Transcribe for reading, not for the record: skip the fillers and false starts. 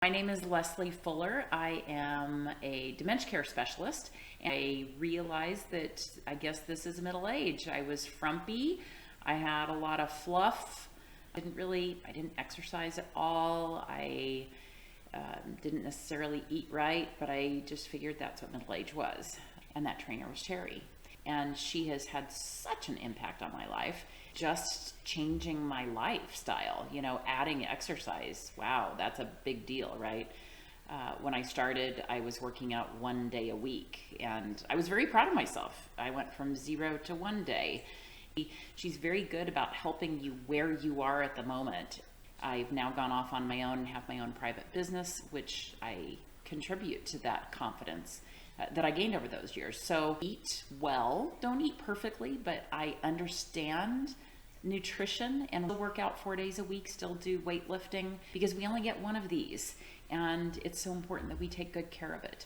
My name is Leslie Fuller. I am a dementia care specialist. I realized that I guess this is middle age. I was frumpy. I had a lot of fluff. I didn't exercise at all. I didn't necessarily eat right, but I just figured that's what middle age was. And that trainer was Terry. And she has had such an impact on my life, just changing my lifestyle, adding exercise. Wow, that's a big deal, right? When I started, I was working out 1 day a week, and I was very proud of myself. I went from 0 to 1 day. She's very good about helping you where you are at the moment. I've now gone off on my own and have my own private business, which I contribute to that confidence that I gained over those years. So eat well, don't eat perfectly, but I understand nutrition and will work out 4 days a week, still do weightlifting, because we only get one of these. And it's so important that we take good care of it.